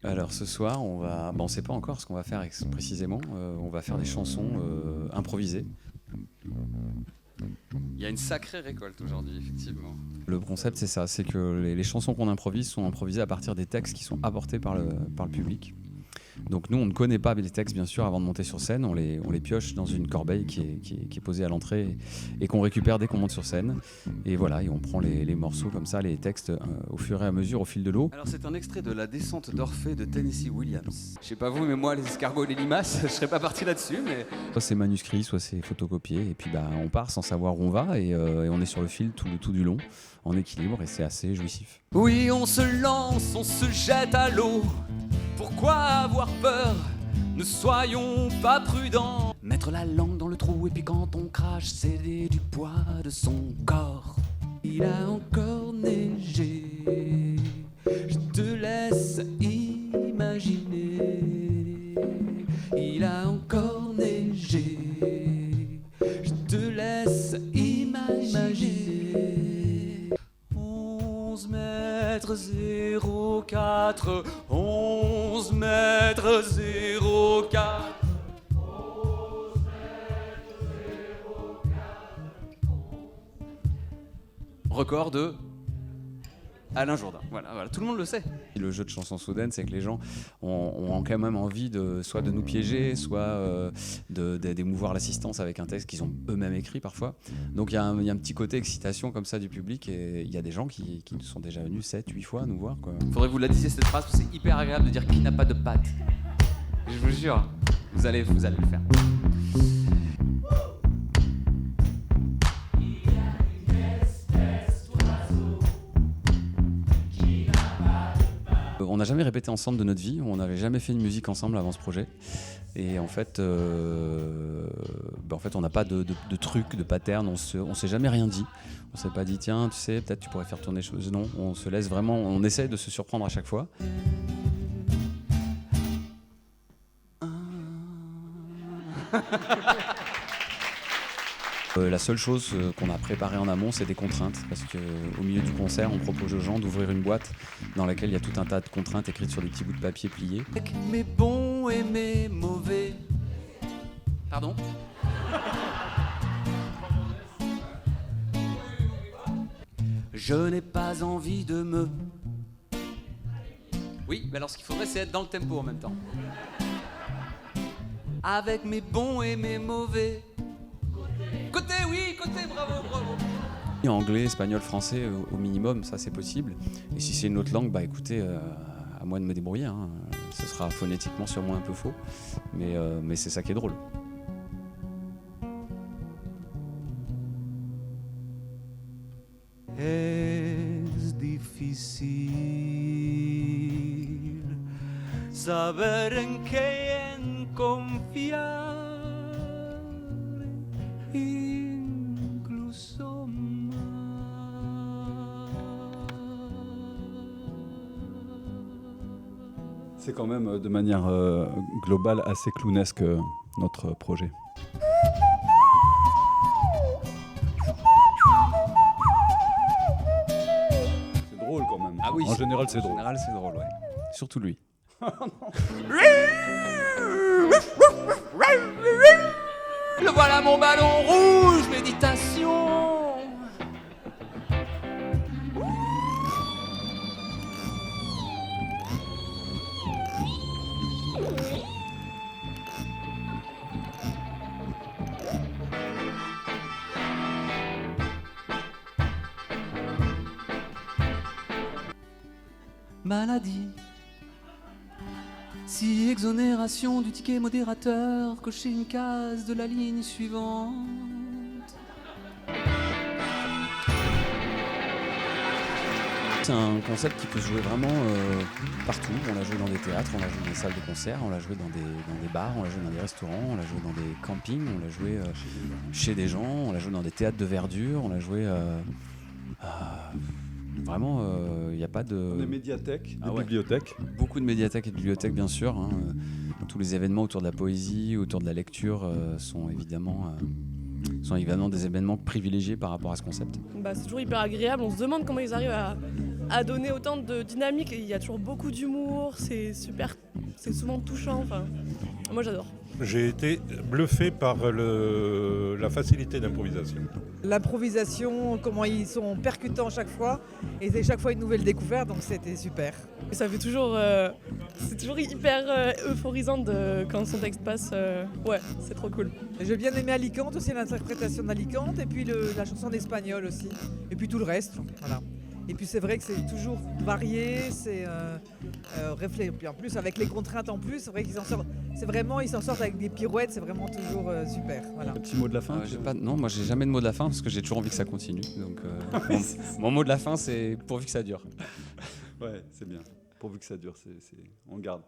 Alors ce soir, on sait pas encore ce qu'on va faire précisément. On va faire des chansons improvisées. Il y a une sacrée récolte aujourd'hui, effectivement. Le concept, c'est ça, c'est que les chansons qu'on improvise sont improvisées à partir des textes qui sont apportés par le public. Donc nous, on ne connaît pas les textes, bien sûr, avant de monter sur scène. On les pioche dans une corbeille qui est posée à l'entrée et qu'on récupère dès qu'on monte sur scène. Et voilà, et on prend les morceaux comme ça, les textes, au fur et à mesure, au fil de l'eau. Alors c'est un extrait de La descente d'Orphée de Tennessee Williams. Je sais pas vous, mais moi, les escargots et les limaces, je serais pas parti là-dessus, mais... Soit c'est manuscrit, soit c'est photocopié. Et puis on part sans savoir où on va et on est sur le fil tout du long, en équilibre, et c'est assez jouissif. Oui, on se lance, on se jette à l'eau. Pourquoi avoir peur? Ne soyons pas prudents. Mettre la langue dans le trou et puis quand on crache, céder du poids de son corps. Il a encore neigé, je te laisse imaginer. Il a encore neigé, je te laisse imaginer. 11 mètres 04, 11 mètres 04. Record de Alain Jourdain. Voilà, tout le monde le sait. Le jeu de chansons soudaines, c'est que les gens ont quand même envie soit de nous piéger, soit d'émouvoir l'assistance avec un texte qu'ils ont eux-mêmes écrit parfois. Donc il y a un petit côté excitation comme ça du public, et il y a des gens qui sont déjà venus 7-8 fois nous voir, quoi. Faudrait que vous la disiez cette phrase, parce que c'est hyper agréable de dire qui n'a pas de patte. Je vous jure, vous allez le faire. On n'a jamais répété ensemble de notre vie, on n'avait jamais fait de musique ensemble avant ce projet. Et en fait, on n'a pas de truc, de pattern, on s'est jamais rien dit. On s'est pas dit, tiens, tu sais, peut-être tu pourrais faire tourner les choses. Non, on se laisse vraiment, on essaie de se surprendre à chaque fois. La seule chose qu'on a préparée en amont, c'est des contraintes, parce qu'au milieu du concert, on propose aux gens d'ouvrir une boîte dans laquelle il y a tout un tas de contraintes écrites sur des petits bouts de papier pliés. Avec mes bons et mes mauvais. Pardon? Je n'ai pas envie de me... Oui, mais alors ce qu'il faudrait, c'est être dans le tempo en même temps. Avec mes bons et mes mauvais. Côté, oui, côté, bravo. Anglais, espagnol, français, au minimum, ça c'est possible. Et si c'est une autre langue, écoutez, à moi de me débrouiller, hein. Ce sera phonétiquement sûrement un peu faux, mais c'est ça qui est drôle. Es difícil saber en quién confiar, incluso más. C'est quand même de manière globale assez clownesque notre projet. C'est drôle quand même. Ah oui, en général c'est En drôle. général, c'est drôle, ouais. Surtout lui. Le voilà mon ballon rouge, méditation. Maladie. Si exonération du ticket modérateur, cocher une case de la ligne suivante. C'est un concept qui peut se jouer vraiment partout. On l'a joué dans des théâtres, on l'a joué dans des salles de concert, on l'a joué dans des bars, on l'a joué dans des restaurants, on l'a joué dans des campings, on l'a joué chez des gens, on l'a joué dans des théâtres de verdure, on l'a joué... Vraiment, il n'y a pas de... Des médiathèques, des ouais. bibliothèques. Beaucoup de médiathèques et de bibliothèques, bien sûr, hein. Tous les événements autour de la poésie, autour de la lecture sont évidemment des événements privilégiés par rapport à ce concept. C'est toujours hyper agréable, on se demande comment ils arrivent à donner autant de dynamique. Il y a toujours beaucoup d'humour, c'est super, c'est souvent touchant. Enfin, moi j'adore. J'ai été bluffé par la facilité d'improvisation. L'improvisation, comment ils sont percutants chaque fois, et c'est chaque fois une nouvelle découverte, donc c'était super. Et ça fait toujours, c'est toujours hyper euphorisant quand son texte passe. Ouais, c'est trop cool. Et j'ai bien aimé Alicante aussi, l'interprétation d'Alicante, et puis la chanson d'Espagnol aussi, et puis tout le reste, voilà. Et puis c'est vrai que c'est toujours varié, c'est réfléchi. Puis en plus avec les contraintes en plus, c'est vrai qu'ils s'en sortent. C'est vraiment, ils s'en sortent avec des pirouettes, c'est vraiment toujours super. Voilà. Un petit mot de la fin. Non, moi j'ai jamais de mot de la fin parce que j'ai toujours envie que ça continue. Donc mon mot de la fin c'est pourvu que ça dure. Ouais, c'est bien. Pourvu que ça dure, on garde.